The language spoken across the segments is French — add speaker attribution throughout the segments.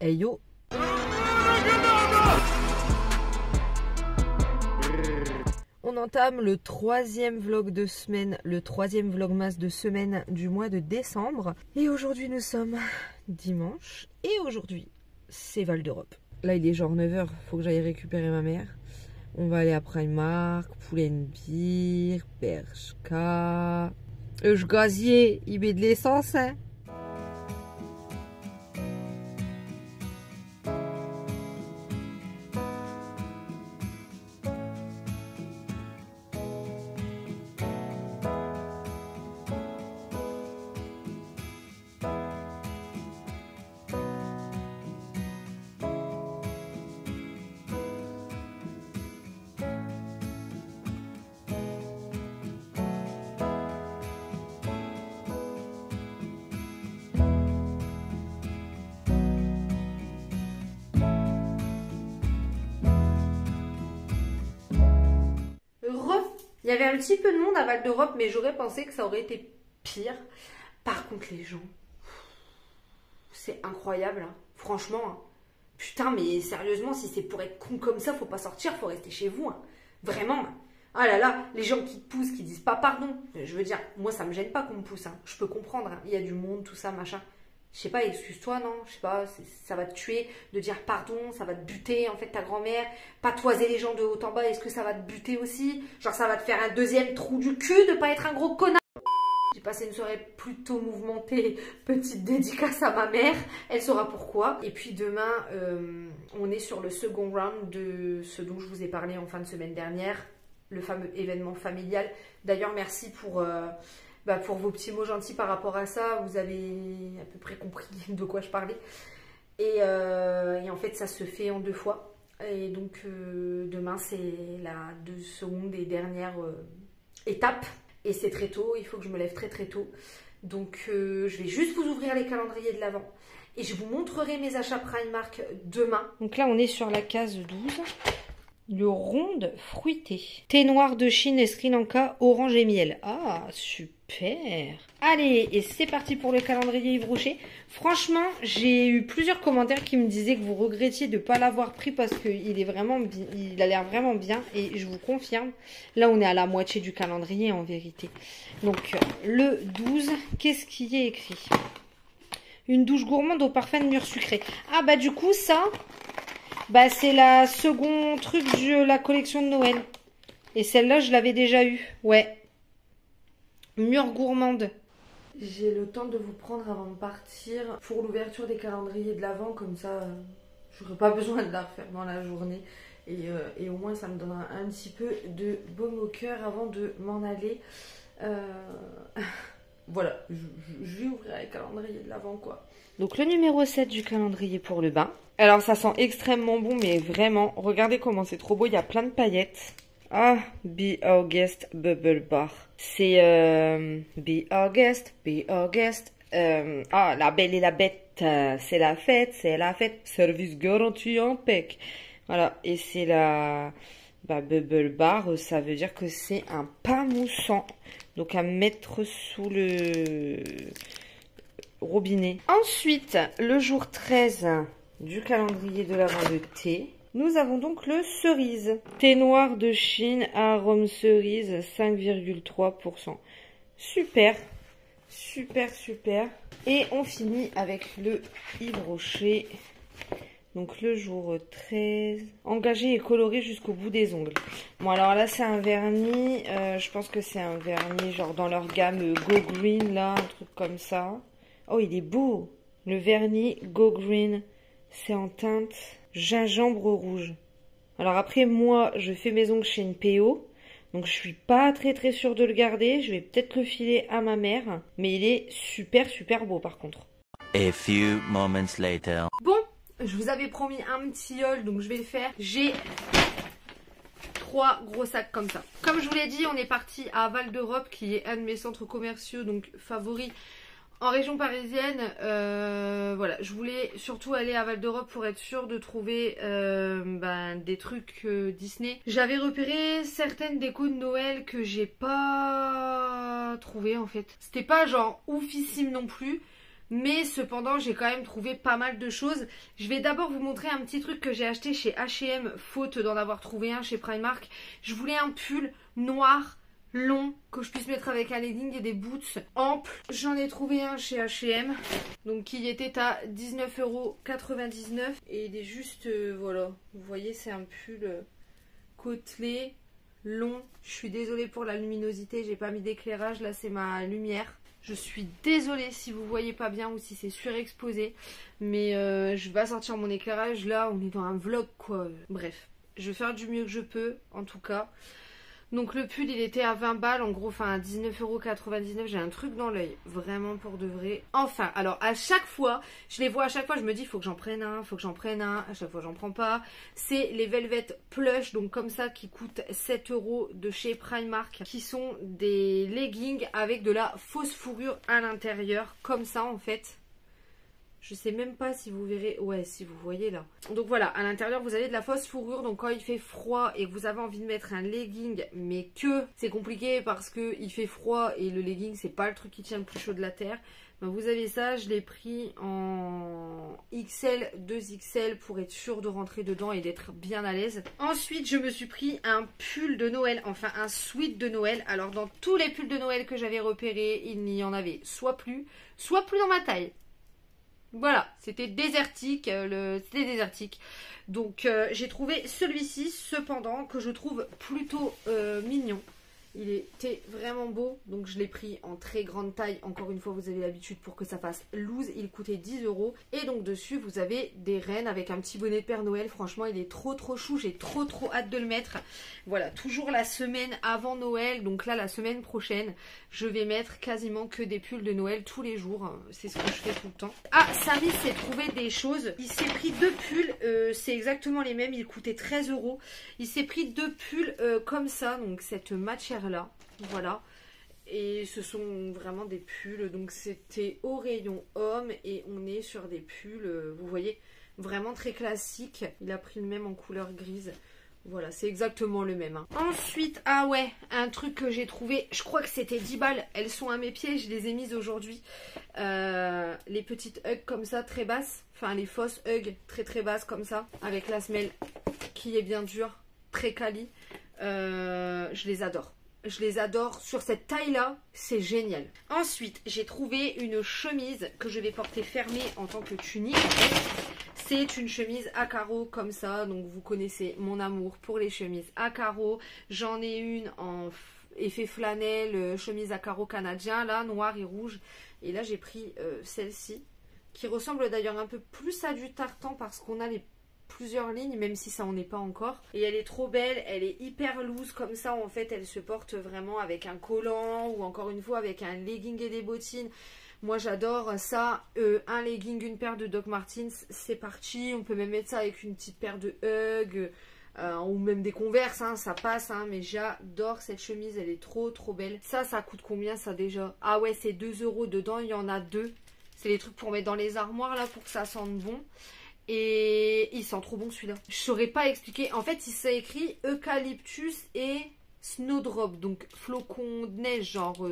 Speaker 1: Hey yo. On entame le troisième vlog de semaine, le troisième vlogmas de semaine du mois de décembre. Et aujourd'hui nous sommes dimanche. Et aujourd'hui c'est Val d'Europe. Là il est genre 9h, faut que j'aille récupérer ma mère. On va aller à Primark, Pull&Bear, Bershka. Gazier, il met de l'essence hein. Il y avait un petit peu de monde à Val d'Europe, mais j'aurais pensé que ça aurait été pire. Par contre, les gens, c'est incroyable, hein. Franchement. Hein. Putain, mais sérieusement, si c'est pour être con comme ça, faut pas sortir, faut rester chez vous. Hein. Vraiment. Hein. Ah là là, les gens qui te poussent, qui disent pas pardon. Je veux dire, moi, ça me gêne pas qu'on me pousse. Hein. Je peux comprendre. Hein. Il y a du monde, tout ça, machin. Je sais pas, excuse-toi, non? Je sais pas, ça va te tuer de dire pardon, ça va te buter, en fait, ta grand-mère. Patoiser les gens de haut en bas, est-ce que ça va te buter aussi? Genre, ça va te faire un deuxième trou du cul de pas être un gros connard? J'ai passé une soirée plutôt mouvementée, petite dédicace à ma mère, elle saura pourquoi. Et puis demain, on est sur le second round de ce dont je vous ai parlé en fin de semaine dernière, le fameux événement familial. D'ailleurs, merci pour vos petits mots gentils par rapport à ça, vous avez à peu près compris de quoi je parlais. Et en fait, ça se fait en 2 fois. Et donc, demain, c'est la seconde et dernière étape. Et c'est très tôt, il faut que je me lève très très tôt. Donc, je vais juste vous ouvrir les calendriers de l'Avent. Et je vous montrerai mes achats Primark demain. Donc là, on est sur la case 12. Le ronde fruité. Thé noir de Chine et Sri Lanka, orange et miel. Ah, super. Allez, et c'est parti pour le calendrier Yves Rocher. Franchement, j'ai eu plusieurs commentaires qui me disaient que vous regrettiez de ne pas l'avoir pris parce qu'il est vraiment, il a l'air vraiment bien. Et je vous confirme, là on est à la moitié du calendrier en vérité. Donc le 12, qu'est-ce qui est écrit? Une douche gourmande au parfum de mûre sucrée. Ah bah du coup ça... Bah c'est la second truc de la collection de Noël. Et celle-là, je l'avais déjà eue. Ouais. Mûre gourmande. J'ai le temps de vous prendre avant de partir pour l'ouverture des calendriers de l'Avent. Comme ça, j'aurai pas besoin de la refaire dans la journée. Et au moins, ça me donnera un petit peu de baume au cœur avant de m'en aller. Voilà, je vais ouvrir les calendriers de l'Avent, quoi. Donc le numéro 7 du calendrier pour le bain. Alors ça sent extrêmement bon, mais vraiment, regardez comment c'est trop beau, il y a plein de paillettes. Ah, Be Our Guest Bubble Bar. C'est Be Our Guest, Be Our Guest. Ah, la belle et la bête, c'est la fête, service garanti en PEC. Voilà, et c'est la Bubble Bar, ça veut dire que c'est un pain moussant. Donc à mettre sous le robinet. Ensuite, le jour 13 du calendrier de l'Avent de thé. Nous avons donc le cerise. Thé noir de Chine, arôme cerise, 5,3%. Super, super, super. Et on finit avec le Yves Rocher. Donc le jour 13. Engagé et coloré jusqu'au bout des ongles. Bon alors là c'est un vernis. Je pense que c'est un vernis genre dans leur gamme Go Green là. Un truc comme ça. Oh il est beau. Le vernis Go Green. C'est en teinte gingembre rouge. Alors après, moi, je fais mes ongles chez une PO. Donc je suis pas très très sûre de le garder. Je vais peut-être le filer à ma mère. Mais il est super super beau par contre.
Speaker 2: A few moments later.
Speaker 1: Bon, je vous avais promis un petit haul, donc je vais le faire. J'ai 3 gros sacs comme ça. Comme je vous l'ai dit, on est parti à Val d'Europe, qui est un de mes centres commerciaux donc favoris en région parisienne. Voilà, je voulais surtout aller à Val d'Europe pour être sûre de trouver des trucs Disney. J'avais repéré certaines décos de Noël que j'ai pas trouvé en fait. C'était pas genre oufissime non plus, Mais cependant, j'ai quand même trouvé pas mal de choses. Je vais d'abord vous montrer un petit truc que j'ai acheté chez H&M, faute d'en avoir trouvé un chez Primark. Je voulais un pull noir, long, que je puisse mettre avec un legging et des boots amples. J'en ai trouvé un chez H&M, donc qui était à 19,99 €. Et il est juste, voilà, vous voyez, c'est un pull côtelé, long. Je suis désolée pour la luminosité, j'ai pas mis d'éclairage, là c'est ma lumière. Je suis désolée si vous voyez pas bien ou si c'est surexposé, mais je vais sortir mon éclairage. Là on est dans un vlog quoi. Bref, je vais faire du mieux que je peux en tout cas. Donc le pull il était à 20 balles en gros, enfin à 19,99 €. J'ai un truc dans l'œil, vraiment pour de vrai. Enfin, alors à chaque fois, je les vois à chaque fois, je me dis faut que j'en prenne un, faut que j'en prenne un. À chaque fois j'en prends pas. C'est les Velvet Plush, donc comme ça, qui coûtent 7 € de chez Primark, qui sont des leggings avec de la fausse fourrure à l'intérieur, comme ça en fait. Je sais même pas si vous verrez. Ouais, si vous voyez là. Donc voilà, à l'intérieur vous avez de la fausse fourrure. Donc quand il fait froid et que vous avez envie de mettre un legging, mais que c'est compliqué parce que il fait froid et le legging c'est pas le truc qui tient le plus chaud de la terre, ben vous avez ça. Je l'ai pris en XL, 2XL pour être sûr de rentrer dedans et d'être bien à l'aise. Ensuite je me suis pris un pull de Noël, enfin un sweat de Noël. Alors dans tous les pulls de Noël que j'avais repérés, il n'y en avait soit plus dans ma taille. Voilà, c'était désertique, c'était désertique. Donc j'ai trouvé celui-ci cependant que je trouve plutôt mignon. Il était vraiment beau, donc je l'ai pris en très grande taille. Encore une fois, vous avez l'habitude pour que ça fasse loose. Il coûtait 10 €. Et donc dessus, vous avez des rennes avec un petit bonnet de Père Noël. Franchement, il est trop chou. J'ai trop hâte de le mettre. Voilà, toujours la semaine avant Noël. Donc là, la semaine prochaine, je vais mettre quasiment que des pulls de Noël tous les jours. C'est ce que je fais tout le temps. Ah, Samy s'est trouvé des choses. Il s'est pris 2 pulls. C'est exactement les mêmes. Ils coûtaient 13 €. Il s'est pris 2 pulls comme ça. Donc cette matière là, voilà, et ce sont vraiment des pulls, donc c'était au rayon homme et on est sur des pulls, vous voyez, vraiment très classiques. Il a pris le même en couleur grise, voilà, c'est exactement le même, hein. Ensuite, ah ouais, un truc que j'ai trouvé, je crois que c'était 10 balles, elles sont à mes pieds, je les ai mises aujourd'hui, les petites hugs comme ça, très basses, enfin les fausses hugs très basses comme ça, avec la semelle qui est bien dure, très quali. Je les adore. Je les adore. Sur cette taille-là, c'est génial. Ensuite, j'ai trouvé une chemise que je vais porter fermée en tant que tunique. C'est une chemise à carreaux comme ça. Donc, vous connaissez mon amour pour les chemises à carreaux. J'en ai une en effet flanelle, chemise à carreaux canadien, là, noir et rouge. Et là, j'ai pris celle-ci, qui ressemble d'ailleurs un peu plus à du tartan parce qu'on a plusieurs lignes, même si ça en est pas encore. Et elle est trop belle, elle est hyper loose comme ça, en fait elle se porte vraiment avec un collant ou encore une fois avec un legging et des bottines. Moi j'adore ça, un legging, une paire de Doc Martens, c'est parti. On peut même mettre ça avec une petite paire de Hug ou même des Converse, hein, ça passe, hein, mais j'adore cette chemise, elle est trop belle. Ça coûte combien ça déjà? Ah ouais, c'est 2 € dedans, il y en a 2. C'est les trucs pour mettre dans les armoires là pour que ça sente bon. Et il sent trop bon celui-là. Je saurais pas expliquer. En fait, il s'est écrit eucalyptus et snowdrop. Donc flocon de neige, genre,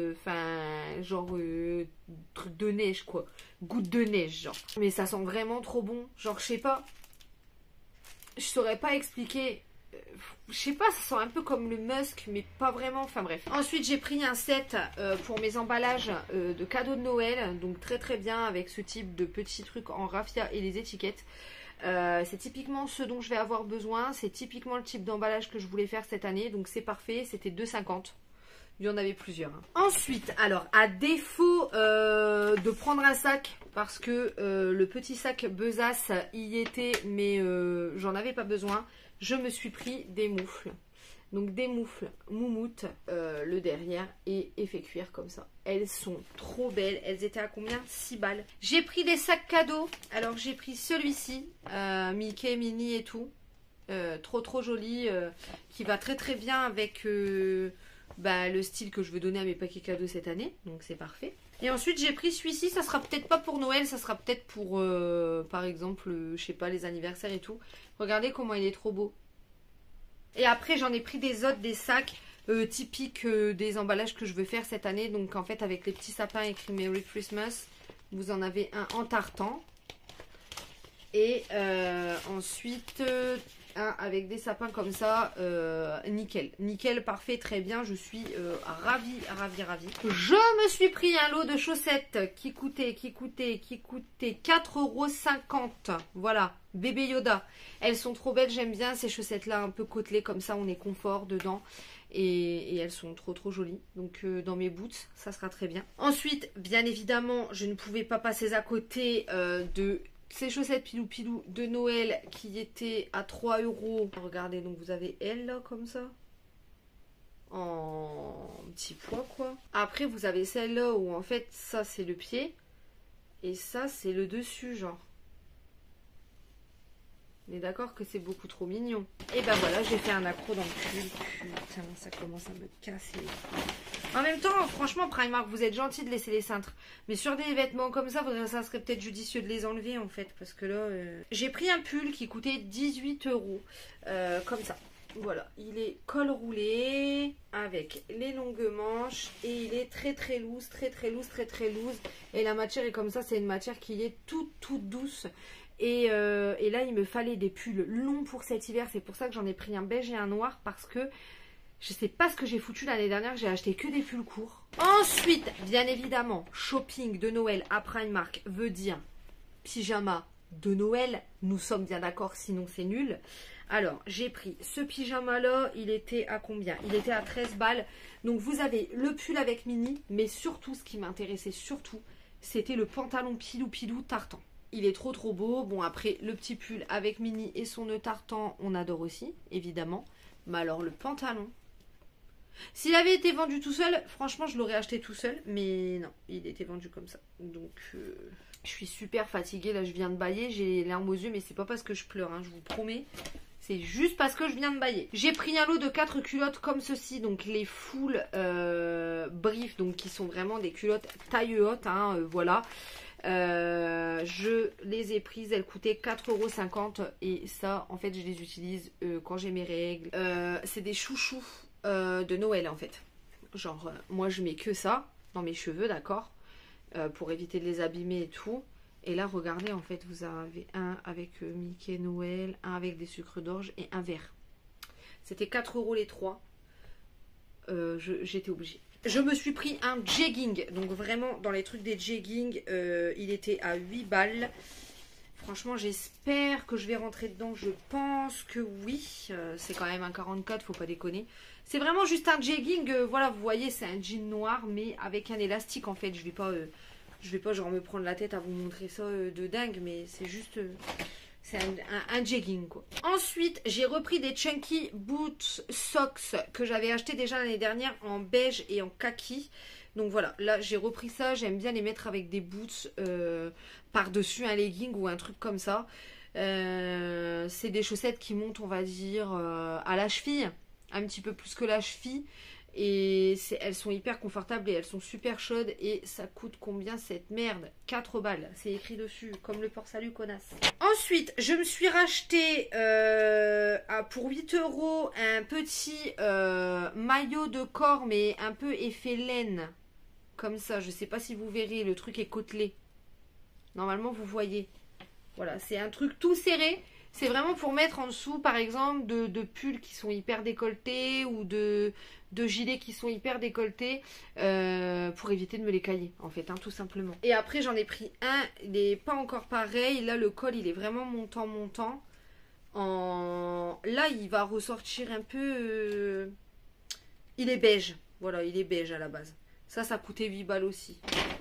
Speaker 1: truc de neige quoi. Goutte de neige, genre. Mais ça sent vraiment trop bon. Genre, je sais pas. Je saurais pas expliquer. Je sais pas, ça sent un peu comme le musk, mais pas vraiment. Enfin bref. Ensuite, j'ai pris un set pour mes emballages de cadeaux de Noël. Donc très bien avec ce type de petits trucs en raffia et les étiquettes. C'est typiquement ce dont je vais avoir besoin. C'est typiquement le type d'emballage que je voulais faire cette année. Donc c'est parfait. C'était 2,50 €. Il y en avait plusieurs, hein. Ensuite, alors à défaut de prendre un sac, parce que le petit sac Besace y était, mais j'en avais pas besoin, je me suis pris des moufles. Donc des moufles moumoute, le derrière et effet cuir comme ça. Elles sont trop belles. Elles étaient à combien? 6 balles. J'ai pris des sacs cadeaux. Alors j'ai pris celui-ci, Mickey, Minnie et tout. Trop joli, qui va très bien avec le style que je veux donner à mes paquets cadeaux cette année. Donc c'est parfait. Et ensuite j'ai pris celui-ci. Ça sera peut-être pas pour Noël, ça sera peut-être pour par exemple, je sais pas, les anniversaires et tout. Regardez comment il est trop beau. Et après j'en ai pris des autres, des sacs typiques des emballages que je veux faire cette année. Donc en fait avec les petits sapins écrits Merry Christmas. Vous en avez un en tartan. Et ensuite, un avec des sapins comme ça. Nickel. Nickel, parfait, très bien. Je suis ravie. Je me suis pris un lot de chaussettes qui coûtait 4,50 €. Voilà, bébé Yoda. Elles sont trop belles, j'aime bien ces chaussettes-là un peu côtelées comme ça. On est confort dedans. Et elles sont trop jolies. Donc dans mes boots, ça sera très bien. Ensuite, bien évidemment, je ne pouvais pas passer à côté de ces chaussettes pilou de Noël qui étaient à 3 €. Regardez, donc vous avez elles là comme ça. En petit pois quoi. Après vous avez celle-là où en fait ça c'est le pied. Et ça c'est le dessus genre. On est d'accord que c'est beaucoup trop mignon. Et ben voilà, j'ai fait un accro dans le pull. Putain, ça commence à me casser. En même temps, franchement, Primark, vous êtes gentil de laisser les cintres. Mais sur des vêtements comme ça, ça serait peut-être judicieux de les enlever en fait. Parce que là, j'ai pris un pull qui coûtait 18 €. Comme ça. Voilà, il est col roulé avec les longues manches et il est très loose, très loose. Et la matière est comme ça, c'est une matière qui est toute douce. Et là, il me fallait des pulls longs pour cet hiver. C'est pour ça que j'en ai pris un beige et un noir. Parce que je sais pas ce que j'ai foutu l'année dernière. J'ai acheté que des pulls courts. Ensuite, bien évidemment, shopping de Noël à Primark veut dire pyjama de Noël. Nous sommes bien d'accord, sinon c'est nul. Alors, j'ai pris ce pyjama-là. Il était à combien? Il était à 13 balles. Donc, vous avez le pull avec mini. Mais surtout, ce qui m'intéressait surtout, c'était le pantalon pilou tartan. Il est trop beau. Bon, après, le petit pull avec mini et son nœud tartan, on adore aussi, évidemment. Mais alors, le pantalon... S'il avait été vendu tout seul, franchement, je l'aurais acheté tout seul. Mais non, il était vendu comme ça. Donc, je suis super fatiguée. Là, je viens de bâiller. J'ai les larmes aux yeux, mais c'est pas parce que je pleure, hein, je vous promets. C'est juste parce que je viens de bâiller. J'ai pris un lot de 4 culottes comme ceci. Donc, les full brief. Donc, qui sont vraiment des culottes taille haute. Hein, voilà. Je les ai prises, elles coûtaient 4,50 € et ça en fait je les utilise quand j'ai mes règles. C'est des chouchous de Noël en fait. Genre moi je mets que ça dans mes cheveux, d'accord, pour éviter de les abîmer et tout. Et là regardez en fait vous avez un avec Mickey Noël, un avec des sucres d'orge et un vert. C'était 4 € les trois. J'étais obligée. Je me suis pris un jegging. Donc vraiment dans les trucs des jeggings, il était à 8 balles. Franchement j'espère que je vais rentrer dedans. Je pense que oui. C'est quand même un 44, faut pas déconner. C'est vraiment juste un jegging. Voilà, vous voyez, c'est un jean noir mais avec un élastique en fait. Je vais pas genre me prendre la tête à vous montrer ça de dingue. Mais c'est juste... c'est un jegging quoi. Ensuite, j'ai repris des Chunky Boots Socks que j'avais acheté déjà l'année dernière en beige et en kaki. Donc voilà, là j'ai repris ça. J'aime bien les mettre avec des boots par-dessus un legging ou un truc comme ça. C'est des chaussettes qui montent, on va dire, à la cheville. Un petit peu plus que la cheville. Et elles sont hyper confortables et elles sont super chaudes. Et ça coûte combien cette merde? 4 balles. C'est écrit dessus, comme le port salut connasse. Ensuite, je me suis racheté pour 8 € un petit maillot de corps, mais un peu effet laine. Comme ça, je sais pas si vous verrez, le truc est côtelé. Normalement, vous voyez. Voilà, c'est un truc tout serré. C'est vraiment pour mettre en dessous, par exemple, de pulls qui sont hyper décolletés ou de gilets qui sont hyper décolletés pour éviter de me les cailler, en fait, hein, tout simplement. Et après, j'en ai pris un, il n'est pas encore pareil. Là, le col, il est vraiment montant. Là, il va ressortir un peu... Il est beige. Voilà, il est beige à la base. Ça coûtait 8 balles aussi.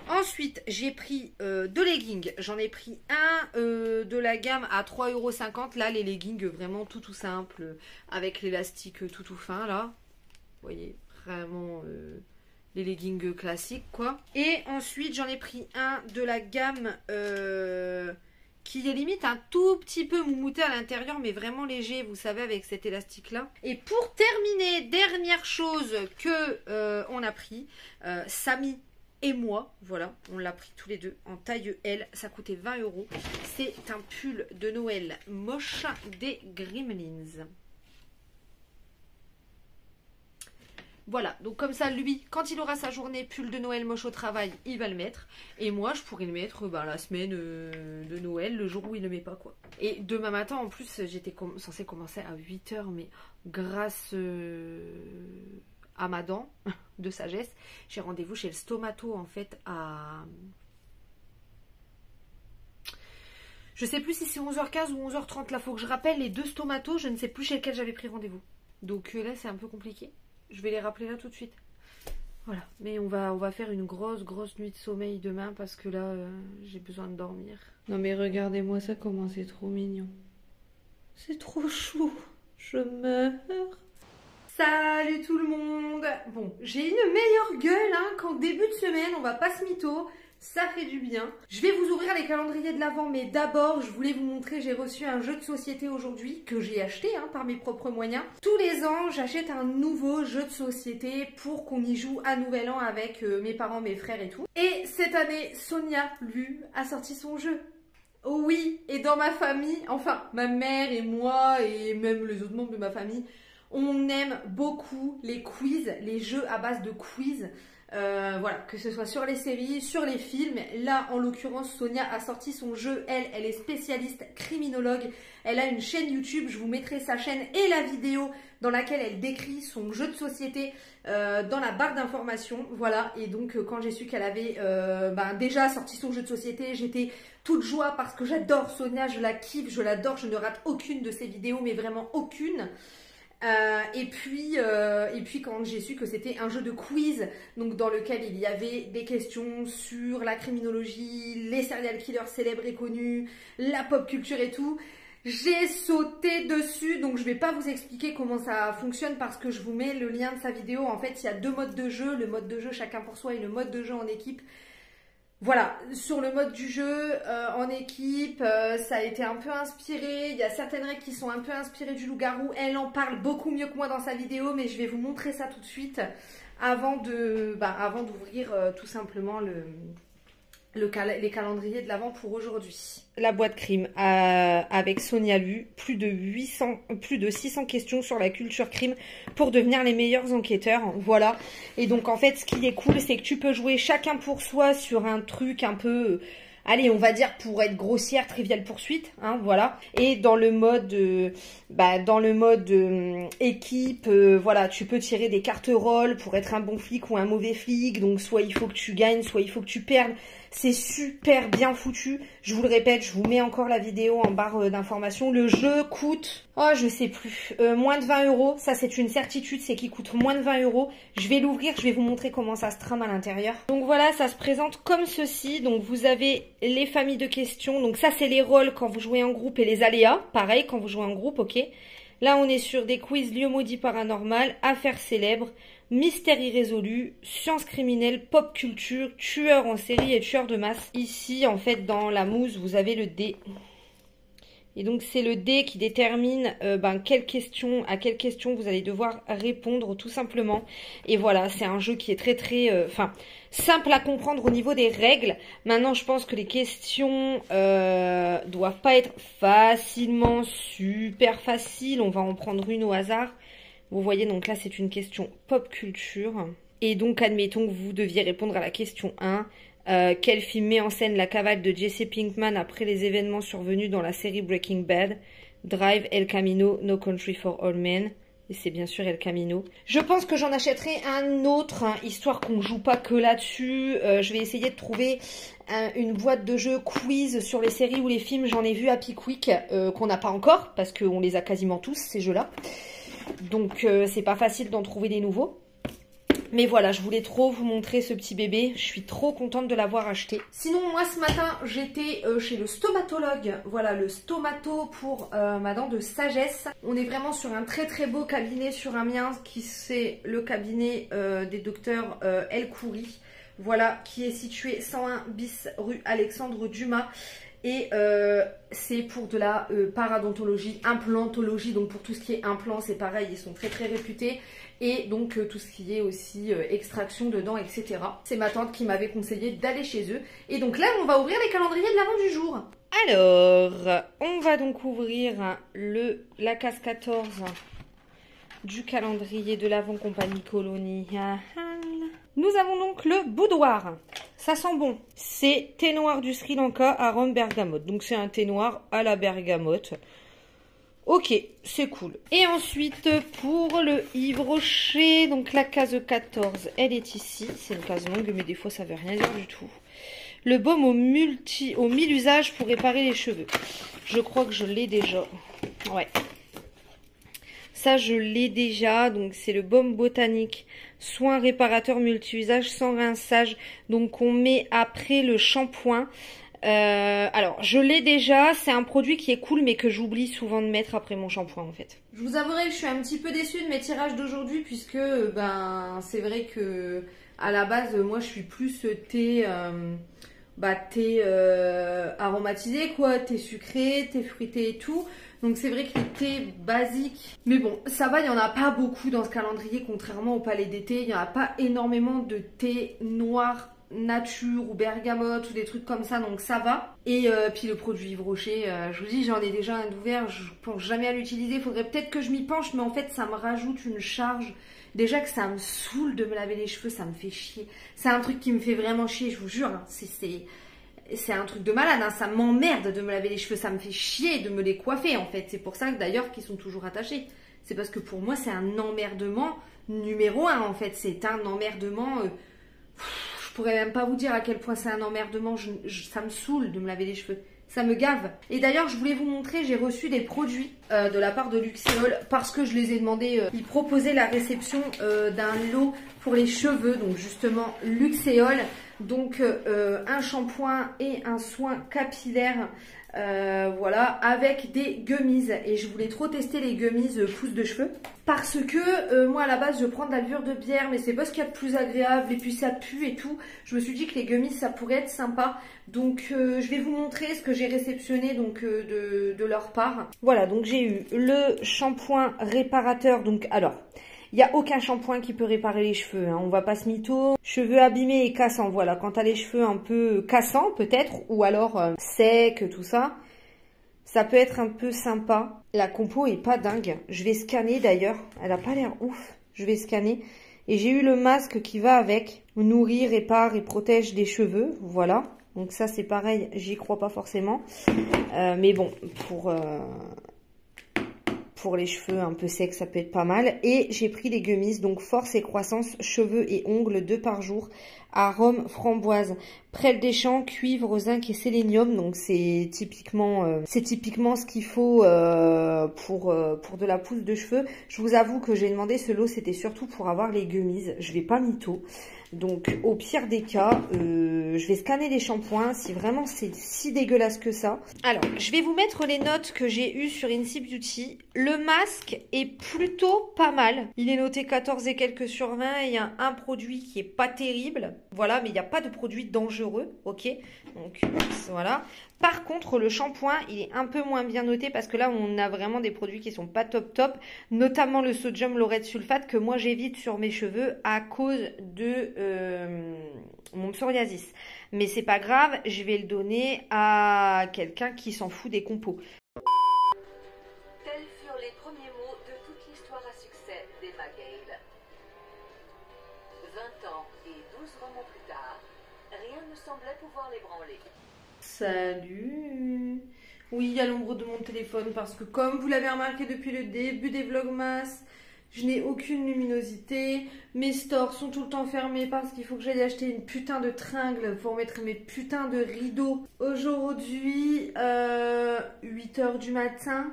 Speaker 1: Ensuite, j'ai pris 2 leggings. J'en ai pris un de la gamme à 3,50 €. Là, les leggings vraiment tout simple. Avec l'élastique tout fin, là. Vous voyez, vraiment les leggings classiques, quoi. Et ensuite, j'en ai pris un de la gamme qui est limite un tout petit peu moumouté à l'intérieur, mais vraiment léger, vous savez, avec cet élastique-là. Et pour terminer, dernière chose que on a pris, Samy et moi, voilà, on l'a pris tous les deux en taille L, ça coûtait 20 €. C'est un pull de Noël moche des Gremlins. Voilà, donc comme ça, lui, quand il aura sa journée pull de Noël moche au travail, il va le mettre. Et moi, je pourrais le mettre la semaine de Noël, le jour où il le met pas, quoi. Et demain matin, en plus, j'étais censée commencer à 8 h, mais grâce à ma dent de sagesse, j'ai rendez-vous chez le stomato, en fait, à... Je sais plus si c'est 11h15 ou 11h30, là, faut que je rappelle les 2 stomatos, je ne sais plus chez lequel j'avais pris rendez-vous. Donc là, c'est un peu compliqué. Je vais les rappeler là tout de suite. Voilà, mais on va faire une grosse nuit de sommeil demain parce que là, j'ai besoin de dormir. Non mais regardez-moi ça, comment c'est trop mignon. C'est trop chou, je meurs. Salut tout le monde. Bon, j'ai une meilleure gueule qu'en début de semaine, on va pas se mytho. Ça fait du bien. Je vais vous ouvrir les calendriers de l'Avent, mais d'abord, je voulais vous montrer, j'ai reçu un jeu de société aujourd'hui que j'ai acheté par mes propres moyens. Tous les ans, j'achète un nouveau jeu de société pour qu'on y joue à Nouvel An avec mes parents, mes frères et tout. Et cette année, Sonia, lui, a sorti son jeu. Oh oui, et dans ma famille, enfin, ma mère et moi et même les autres membres de ma famille, on aime beaucoup les quiz, les jeux à base de quiz. Voilà, que ce soit sur les séries, sur les films. Là, en l'occurrence, Sonia a sorti son jeu. Elle est spécialiste criminologue. Elle a une chaîne YouTube. Je vous mettrai sa chaîne et la vidéo dans laquelle elle décrit son jeu de société dans la barre d'informations. Voilà, et donc quand j'ai su qu'elle avait déjà sorti son jeu de société, j'étais toute joie parce que j'adore Sonia, je la kiffe, je l'adore, je ne rate aucune de ses vidéos, mais vraiment aucune. Et puis quand j'ai su que c'était un jeu de quiz, donc dans lequel il y avait des questions sur la criminologie, les serial killers célèbres et connus, la pop culture et tout, j'ai sauté dessus. Donc je vais pas vous expliquer comment ça fonctionne parce que je vous mets le lien de sa vidéo. En fait, il y a 2 modes de jeu, le mode de jeu chacun pour soi et le mode de jeu en équipe. Voilà, sur le mode du jeu, en équipe, ça a été un peu inspiré. Il y a certaines règles qui sont un peu inspirées du loup-garou. Elle en parle beaucoup mieux que moi dans sa vidéo, mais je vais vous montrer ça tout de suite avant d'ouvrir tout simplement les calendriers de l'Avent pour aujourd'hui. La boîte crime avec Sonia Lu, plus de 600 questions sur la culture crime pour devenir les meilleurs enquêteurs. Voilà. Et donc en fait, ce qui est cool, c'est que tu peux jouer chacun pour soi sur un truc un peu... allez, on va dire pour être grossière, Trivial Poursuite, voilà. Et dans le mode, équipe, voilà, tu peux tirer des cartes rôle pour être un bon flic ou un mauvais flic. Donc soit il faut que tu gagnes, soit il faut que tu perdes. C'est super bien foutu. Je vous le répète, je vous mets encore la vidéo en barre d'informations. Le jeu coûte, je sais plus, moins de 20 €. Ça, c'est une certitude, c'est qu'il coûte moins de 20 €. Je vais l'ouvrir, je vais vous montrer comment ça se trame à l'intérieur. Donc voilà, ça se présente comme ceci. Donc vous avez les familles de questions. Donc ça, c'est les rôles quand vous jouez en groupe et les aléas. Pareil, quand vous jouez en groupe, ok. Là, on est sur des quiz lieux maudits paranormal, affaires célèbres, mystères irrésolus, sciences criminelles, pop culture, tueurs en série et tueurs de masse. Ici, en fait, dans la mousse, vous avez le dé. Et donc, c'est le dé qui détermine à quelle question vous allez devoir répondre, tout simplement. Et voilà, c'est un jeu qui est très simple à comprendre au niveau des règles. Maintenant, je pense que les questions doivent pas être facilement super faciles. On va en prendre une au hasard. Vous voyez, donc là, c'est une question pop culture. Et donc, admettons que vous deviez répondre à la question 1. Quel film met en scène la cavale de Jesse Pinkman après les événements survenus dans la série Breaking Bad? Drive, El Camino, No Country for Old Men. Et c'est bien sûr El Camino. Je pense que j'en achèterai un autre, histoire qu'on ne joue pas que là-dessus. Je vais essayer de trouver une boîte de jeux quiz sur les séries ou les films. J'en ai vu à Pickwick, qu'on n'a pas encore, parce qu'on les a quasiment tous, ces jeux-là. Donc c'est pas facile d'en trouver des nouveaux. Mais voilà, je voulais trop vous montrer ce petit bébé. Je suis trop contente de l'avoir acheté. Sinon, moi, ce matin, j'étais chez le stomatologue. Voilà, le stomato pour ma dent de sagesse. On est vraiment sur un très beau cabinet sur Amiens, qui c'est le cabinet des docteurs El Khoury. Voilà, qui est situé 101 bis rue Alexandre Dumas. Et c'est pour de la paradontologie, implantologie. Donc pour tout ce qui est implant, c'est pareil, ils sont très réputés. Et donc tout ce qui est aussi extraction de dents, etc. C'est ma tante qui m'avait conseillé d'aller chez eux. Et donc là, on va ouvrir les calendriers de l'Avent du jour. Alors, on va donc ouvrir la case 14 du calendrier de l'Avent compagnie coloniale. Nous avons donc le boudoir. Ça sent bon. C'est thé noir du Sri Lanka, arôme bergamote. Donc c'est un thé noir à la bergamote. Ok, c'est cool. Et ensuite, pour le Yves Rocher, donc la case 14, elle est ici. C'est une case longue, mais des fois ça veut rien dire du tout. Le baume au 1000 usages pour réparer les cheveux. Je crois que je l'ai déjà. Ouais. Ça, je l'ai déjà. Donc, c'est le baume botanique. Soin réparateur multi-usage sans rinçage. Donc, on met après le shampoing. Alors, je l'ai déjà. C'est un produit qui est cool, mais que j'oublie souvent de mettre après mon shampoing, en fait. Je vous avouerai que je suis un petit peu déçue de mes tirages d'aujourd'hui, puisque, ben, c'est vrai que, à la base, moi, je suis plus thé... thé aromatisé quoi, thé sucré, thé fruité et tout. Donc c'est vrai que les thés basiques, mais bon ça va, il n'y en a pas beaucoup dans ce calendrier contrairement au palais d'été. Il n'y en a pas énormément de thé noir nature ou bergamote ou des trucs comme ça, donc ça va. Et puis le produit Yves Rocher, je vous dis j'en ai déjà un ouvert, je pense jamais à l'utiliser. Faudrait peut-être que je m'y penche, mais en fait ça me rajoute une charge. Déjà que ça me saoule de me laver les cheveux, ça me fait chier. C'est un truc qui me fait vraiment chier, je vous jure. Hein. C'est un truc de malade, hein. Ça m'emmerde de me laver les cheveux, ça me fait chier de me les coiffer en fait. C'est pour ça que d'ailleurs qu'ils sont toujours attachés. C'est parce que pour moi c'est un emmerdement numéro 1 en fait. C'est un emmerdement... je pourrais même pas vous dire à quel point c'est un emmerdement. Ça me saoule de me laver les cheveux. Ça me gave. Et d'ailleurs, je voulais vous montrer, j'ai reçu des produits de la part de Luxéol parce que je les ai demandé. Ils proposaient la réception d'un lot pour les cheveux. Donc justement, Luxéol. Donc un shampoing et un soin capillaire. Voilà, avec des gummies. Et je voulais trop tester les gummies pousse de cheveux. Parce que moi à la base je prends de la levure de bière, mais c'est pas ce qu'il y a de plus agréable et puis ça pue et tout. Je me suis dit que les gummies ça pourrait être sympa. Donc je vais vous montrer ce que j'ai réceptionné donc de leur part. Voilà, donc j'ai eu le shampoing réparateur. Donc alors, il n'y a aucun shampoing qui peut réparer les cheveux, hein. On va pas se mytho. Cheveux abîmés et cassants, voilà. Quand tu as les cheveux un peu cassants peut-être, ou alors secs, tout ça, ça peut être un peu sympa. La compo est pas dingue. Je vais scanner d'ailleurs. Elle a pas l'air ouf. Je vais scanner. Et j'ai eu le masque qui va avec. Nourrit, répare et protège les cheveux. Voilà. Donc ça c'est pareil. J'y crois pas forcément. Mais bon, pour les cheveux un peu secs, ça peut être pas mal. Et j'ai pris les gummies, donc force et croissance, cheveux et ongles 2 par jour. Arôme framboise, prêle des champs, cuivre, zinc et sélénium. Donc c'est typiquement ce qu'il faut pour de la pousse de cheveux. Je vous avoue que j'ai demandé ce lot, c'était surtout pour avoir les gummies. Je vais pas mytho. Donc au pire des cas, je vais scanner les shampoings si vraiment c'est si dégueulasse que ça. Alors, je vais vous mettre les notes que j'ai eues sur Incy Beauty. Le masque est plutôt pas mal. Il est noté 14 et quelques sur 20. Il y a un produit qui est pas terrible. Voilà, mais il n'y a pas de produit dangereux. Ok, donc voilà. Par contre, le shampoing, il est un peu moins bien noté parce que là, on a vraiment des produits qui sont pas top, notamment le sodium laureth sulfate que moi j'évite sur mes cheveux à cause de mon psoriasis. Mais c'est pas grave, je vais le donner à quelqu'un qui s'en fout des compos.
Speaker 3: Tels furent les premiers mots de toute l'histoire à succès d'Emma Gale. 20 ans et 12 romans plus tard, rien ne semblait pouvoir l'ébranler.
Speaker 1: Salut. Oui, il y a l'ombre de mon téléphone parce que comme vous l'avez remarqué depuis le début des vlogmas, je n'ai aucune luminosité. Mes stores sont tout le temps fermés parce qu'il faut que j'aille acheter une putain de tringle pour mettre mes putains de rideaux. Aujourd'hui, 8 h du matin.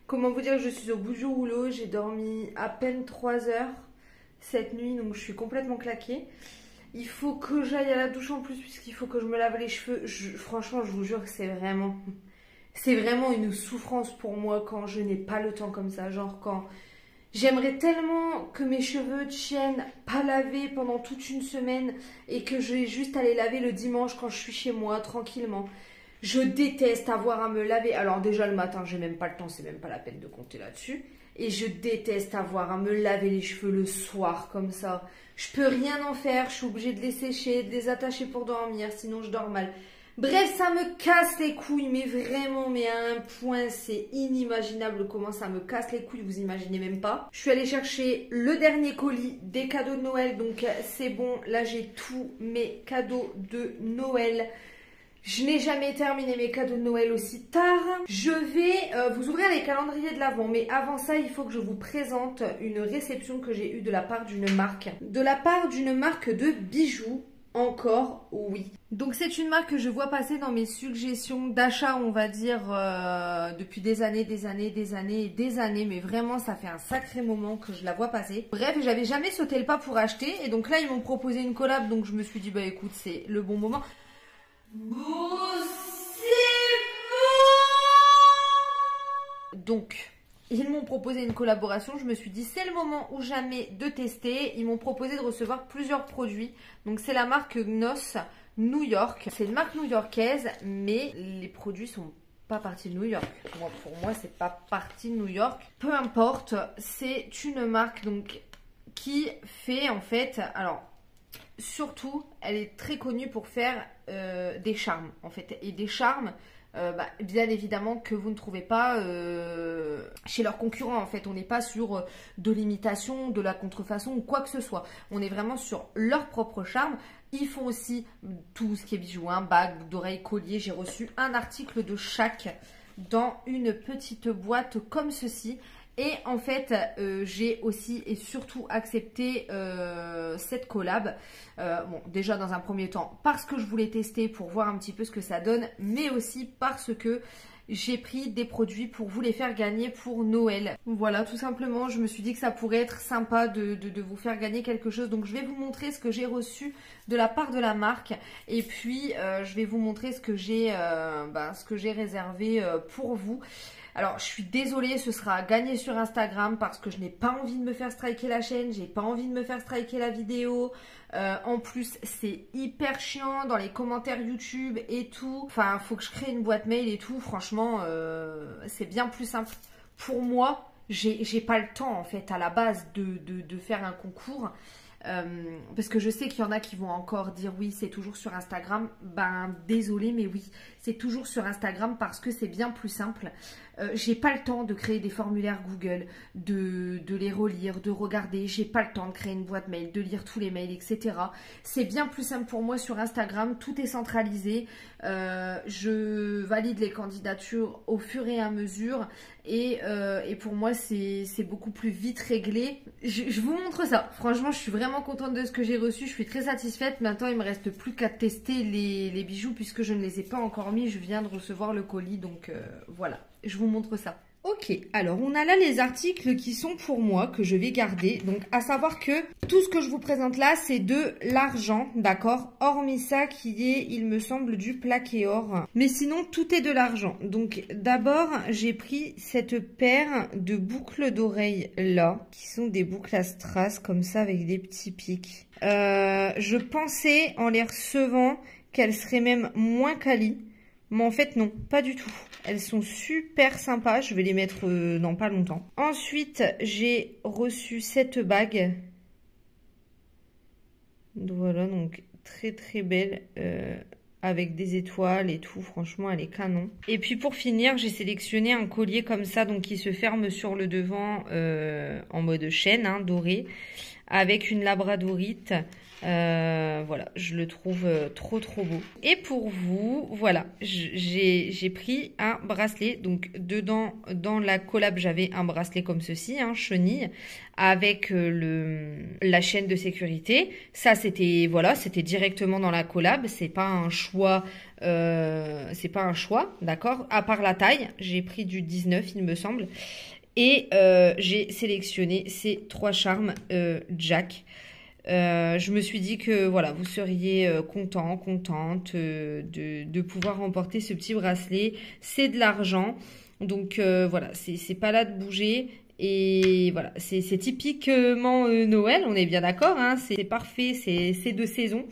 Speaker 1: Comment vous dire, je suis au bout du rouleau. J'ai dormi à peine 3 heures cette nuit, donc je suis complètement claquée. Il faut que j'aille à la douche en plus puisqu'il faut que je me lave les cheveux. Franchement, je vous jure que c'est vraiment une souffrance pour moi quand je n'ai pas le temps comme ça. Genre quand j'aimerais tellement que mes cheveux tiennent pas lavés pendant toute une semaine et que je vais juste aller laver le dimanche quand je suis chez moi tranquillement. Je déteste avoir à me laver. Alors déjà le matin, j'ai même pas le temps, c'est même pas la peine de compter là-dessus. Et je déteste avoir à me laver les cheveux le soir comme ça. Je peux rien en faire, je suis obligée de les sécher, de les attacher pour dormir, sinon je dors mal. Bref, ça me casse les couilles, mais vraiment, mais à un point, c'est inimaginable comment ça me casse les couilles, vous imaginez même pas. Je suis allée chercher le dernier colis des cadeaux de Noël, donc c'est bon, là j'ai tous mes cadeaux de Noël. Je n'ai jamais terminé mes cadeaux de Noël aussi tard. Je vais vous ouvrir les calendriers de l'Avent, mais avant ça, il faut que je vous présente une réception que j'ai eue de la part d'une marque. De la part d'une marque de bijoux. Encore, oui. Donc c'est une marque que je vois passer dans mes suggestions d'achat, on va dire, depuis des années, mais vraiment ça fait un sacré moment que je la vois passer. Bref, j'avais jamais sauté le pas pour acheter, et donc là ils m'ont proposé une collab, donc je me suis dit, bah écoute, c'est le bon moment. Donc, ils m'ont proposé une collaboration, je me suis dit c'est le moment ou jamais de tester. Ils m'ont proposé de recevoir plusieurs produits. Donc c'est la marque Gnos New York. C'est une marque new-yorkaise, mais les produits sont pas partis de New York. Pour moi, c'est pas parti de New York. Peu importe, c'est une marque donc qui fait en fait, alors surtout, elle est très connue pour faire des charmes en fait, et des charmes. Bien évidemment que vous ne trouvez pas chez leurs concurrents en fait. On n'est pas sur de l'imitation, de la contrefaçon ou quoi que ce soit. On est vraiment sur leur propre charme. Ils font aussi tout ce qui est bijoux, hein, bagues, boucles d'oreilles, colliers. J'ai reçu un article de chaque dans une petite boîte comme ceci. Et en fait, j'ai aussi et surtout accepté cette collab. Bon, déjà dans un premier temps, parce que je voulais tester pour voir un petit peu ce que ça donne, mais aussi parce que j'ai pris des produits pour vous les faire gagner pour Noël. Voilà, tout simplement, je me suis dit que ça pourrait être sympa de vous faire gagner quelque chose. Donc, je vais vous montrer ce que j'ai reçu de la part de la marque. Et puis, je vais vous montrer ce que j'ai réservé pour vous. Alors, je suis désolée, ce sera à gagner sur Instagram parce que je n'ai pas envie de me faire striker la chaîne, j'ai pas envie de me faire striker la vidéo. En plus, c'est hyper chiant dans les commentaires YouTube et tout. Enfin, faut que je crée une boîte mail et tout. Franchement, c'est bien plus simple. Pour moi, j'ai pas le temps en fait à la base de faire un concours. Parce que je sais qu'il y en a qui vont encore dire oui, c'est toujours sur Instagram. Ben désolé, mais oui, c'est toujours sur Instagram parce que c'est bien plus simple. J'ai pas le temps de créer des formulaires Google, de les relire, de regarder. J'ai pas le temps de créer une boîte mail, de lire tous les mails, etc. C'est bien plus simple pour moi sur Instagram. Tout est centralisé. Je valide les candidatures au fur et à mesure. Et pour moi, c'est beaucoup plus vite réglé. Je vous montre ça. Franchement, je suis vraiment contente de ce que j'ai reçu. Je suis très satisfaite. Maintenant, il me reste plus qu'à tester les bijoux puisque je ne les ai pas encore mis. Je viens de recevoir le colis. Donc voilà, je vous montre ça. Ok, alors on a là les articles qui sont pour moi, que je vais garder. Donc à savoir que tout ce que je vous présente là, c'est de l'argent, d'accord? Hormis ça qui est, il me semble, du plaqué or. Mais sinon, tout est de l'argent. Donc d'abord, j'ai pris cette paire de boucles d'oreilles là, qui sont des boucles à strass comme ça avec des petits pics. Je pensais en les recevant qu'elles seraient même moins quali. Mais en fait, non, pas du tout. Elles sont super sympas. Je vais les mettre dans pas longtemps. Ensuite, j'ai reçu cette bague. Voilà, donc très très belle. Avec des étoiles et tout. Franchement, elle est canon. Et puis pour finir, j'ai sélectionné un collier comme ça. Donc qui se ferme sur le devant en mode chaîne, hein, doré. Avec une labradorite. Voilà, je le trouve trop beau. Et pour vous, voilà, j'ai pris un bracelet. Donc dedans, dans la collab, j'avais un bracelet comme ceci, hein, chenille, avec la chaîne de sécurité. Ça, c'était voilà, c'était directement dans la collab. C'est pas un choix, d'accord. À part la taille, j'ai pris du 19, il me semble. Et j'ai sélectionné ces 3 charmes Jack. Je me suis dit que voilà, vous seriez contente de pouvoir remporter ce petit bracelet. C'est de l'argent, donc voilà, c'est pas là de bouger. Et voilà, c'est typiquement Noël, on est bien d'accord, hein, c'est parfait, c'est de saison.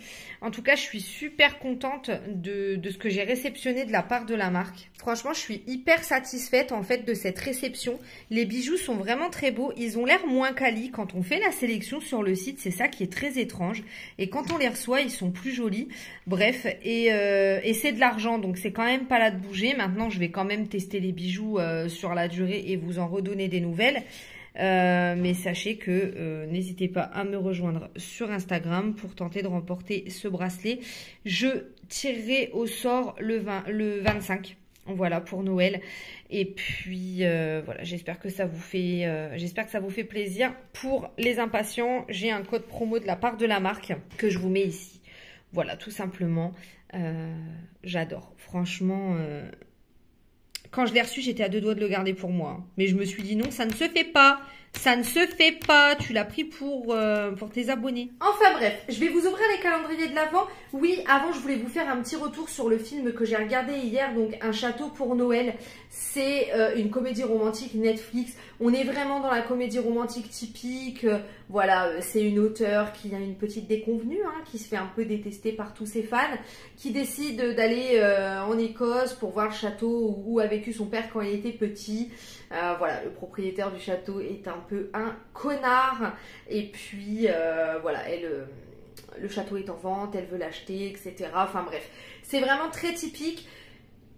Speaker 1: En tout cas, je suis super contente de ce que j'ai réceptionné de la part de la marque. Franchement, je suis hyper satisfaite en fait de cette réception. Les bijoux sont vraiment très beaux, ils ont l'air moins quali. Quand on fait la sélection sur le site, c'est ça qui est très étrange. Et quand on les reçoit, ils sont plus jolis. Bref, et c'est de l'argent, donc c'est quand même pas là de bouger. Maintenant, je vais quand même tester les bijoux sur la durée et vous en redonner des nouvelles. Mais sachez que n'hésitez pas à me rejoindre sur Instagram pour tenter de remporter ce bracelet. Je tirerai au sort le 25, voilà, pour Noël. Et puis voilà, j'espère que ça vous fait plaisir. Pour les impatients, j'ai un code promo de la part de la marque que je vous mets ici. Voilà, tout simplement, j'adore. Franchement, quand je l'ai reçu, j'étais à 2 doigts de le garder pour moi. Mais je me suis dit non, ça ne se fait pas. Ça ne se fait pas. Tu l'as pris pour tes abonnés. Enfin bref, je vais vous ouvrir les calendriers de l'Avent. Oui, avant, je voulais vous faire un petit retour sur le film que j'ai regardé hier. Donc, Un château pour Noël. C'est une comédie romantique Netflix. On est vraiment dans la comédie romantique typique. Voilà, c'est une auteure qui a une petite déconvenue, hein, qui se fait un peu détester par tous ses fans, qui décide d'aller en Écosse pour voir le château où a vécu son père quand il était petit. Voilà, le propriétaire du château est un peu un connard. Et puis, voilà, le château est en vente, elle veut l'acheter, etc. Enfin bref, c'est vraiment très typique.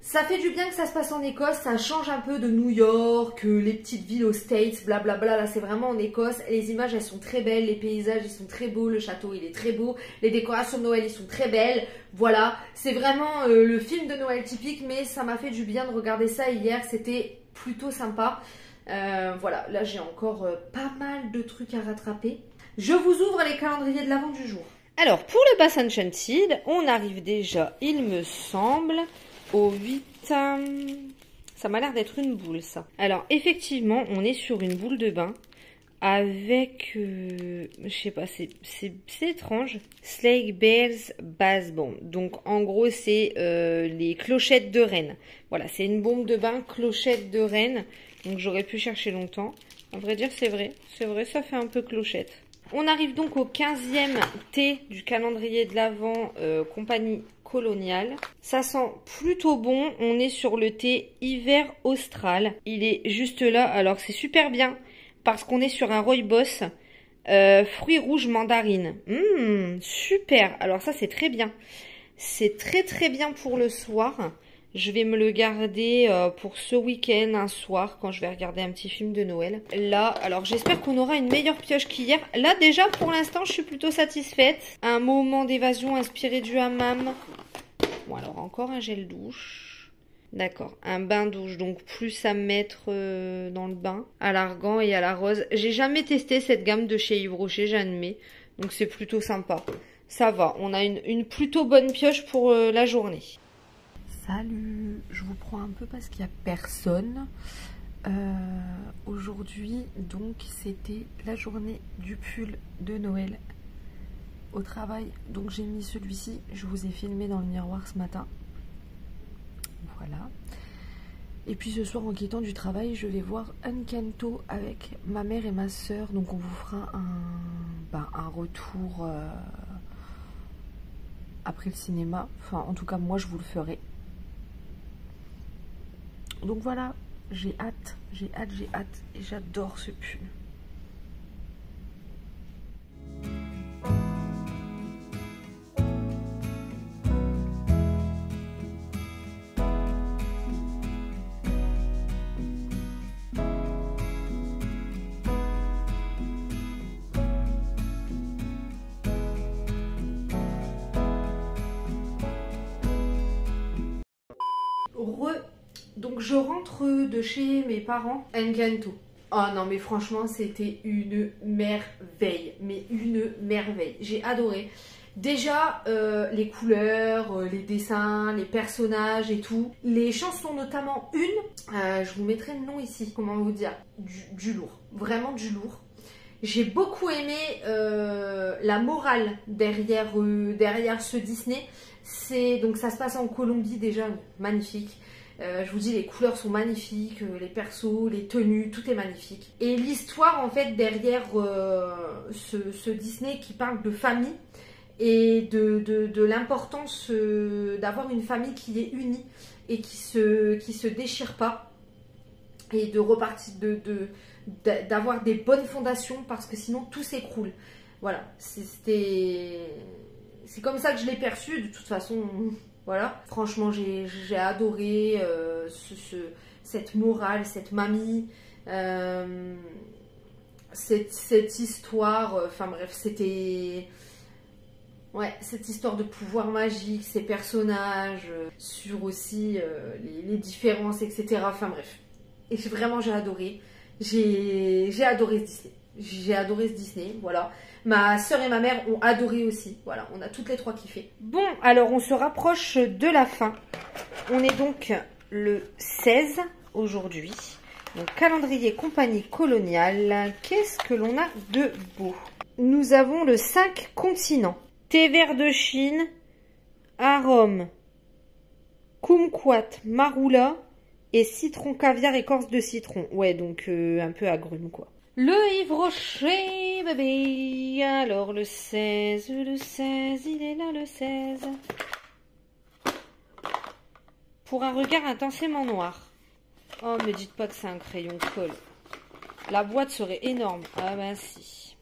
Speaker 1: Ça fait du bien que ça se passe en Écosse, ça change un peu de New York, les petites villes aux States, blablabla. Là, c'est vraiment en Écosse. Les images, elles sont très belles, les paysages, ils sont très beaux, le château, il est très beau. Les décorations de Noël, ils sont très belles. Voilà, c'est vraiment le film de Noël typique, mais ça m'a fait du bien de regarder ça hier. C'était plutôt sympa. Voilà, là, j'ai encore pas mal de trucs à rattraper. Je vous ouvre les calendriers de l'Avent du jour. Alors, pour le Bass Enchanted, on arrive déjà, il me semble, au 8... Ça m'a l'air d'être une boule, ça. Alors, effectivement, on est sur une boule de bain avec... je sais pas, c'est étrange. Sleigh Bells Bass Bomb. Donc, en gros, c'est les clochettes de reine. Voilà, c'est une bombe de bain clochette de reine. Donc, j'aurais pu chercher longtemps. À vrai dire, c'est vrai, ça fait un peu clochette. On arrive donc au 15e thé du calendrier de l'Avent compagnie coloniale. Ça sent plutôt bon. On est sur le thé hiver austral. Il est juste là. Alors c'est super bien parce qu'on est sur un rooibos fruits rouges mandarine. Super. Alors ça c'est très bien. C'est très bien pour le soir. Je vais me le garder pour ce week-end, un soir, quand je vais regarder un petit film de Noël. Là, alors j'espère qu'on aura une meilleure pioche qu'hier. Là, déjà, pour l'instant, je suis plutôt satisfaite. Un moment d'évasion inspiré du hammam. Bon, alors encore un gel douche. D'accord, un bain douche, donc plus à mettre dans le bain. À l'argan et à la rose. J'ai jamais testé cette gamme de chez Yves Rocher, j'admets. Donc c'est plutôt sympa. Ça va, on a une plutôt bonne pioche pour la journée. Salut, je vous prends un peu parce qu'il n'y a personne. Aujourd'hui, donc, c'était la journée du pull de Noël au travail. Donc, j'ai mis celui-ci. Je vous ai filmé dans le miroir ce matin. Voilà. Et puis, ce soir, en quittant du travail, je vais voir Encanto avec ma mère et ma soeur. Donc, on vous fera un retour après le cinéma. Enfin, en tout cas, moi, je vous le ferai. Donc voilà, j'ai hâte et j'adore ce pull. Donc je rentre de chez mes parents, Encanto. Oh non mais franchement c'était une merveille, mais une merveille. J'ai adoré. Déjà les couleurs, les dessins, les personnages et tout. Les chansons notamment je vous mettrai le nom ici, comment vous dire, du lourd, vraiment du lourd. J'ai beaucoup aimé la morale derrière ce Disney. Donc ça se passe en Colombie déjà, magnifique. Je vous dis, les couleurs sont magnifiques, les persos, les tenues, tout est magnifique. Et l'histoire, en fait, derrière ce Disney qui parle de famille et de l'importance d'avoir une famille qui est unie et qui se déchire pas. Et de repartir, d'avoir des bonnes fondations parce que sinon tout s'écroule. Voilà, c'est comme ça que je l'ai perçu, de toute façon, voilà. Franchement, j'ai adoré cette morale, cette mamie, cette histoire, enfin bref, c'était... Ouais, cette histoire de pouvoir magique, ces personnages, sur aussi les différences, etc. Enfin bref. Et vraiment, j'ai adoré. J'ai adoré ce Disney. J'ai adoré ce Disney, voilà. Ma soeur et ma mère ont adoré aussi. Voilà, on a toutes les trois kiffé. Bon, alors on se rapproche de la fin. On est donc le 16 aujourd'hui. Donc, calendrier compagnie coloniale. Qu'est-ce que l'on a de beau? Nous avons le 5 continents. Thé vert de Chine, arôme, kumquat, marula et citron caviar écorce de citron. Ouais, donc un peu agrume quoi. Le Yves Rocher, bébé. Alors le 16, il est là le 16. Pour un regard intensément noir. Oh, me dites pas que c'est un crayon colle. La boîte serait énorme. Ah ben si.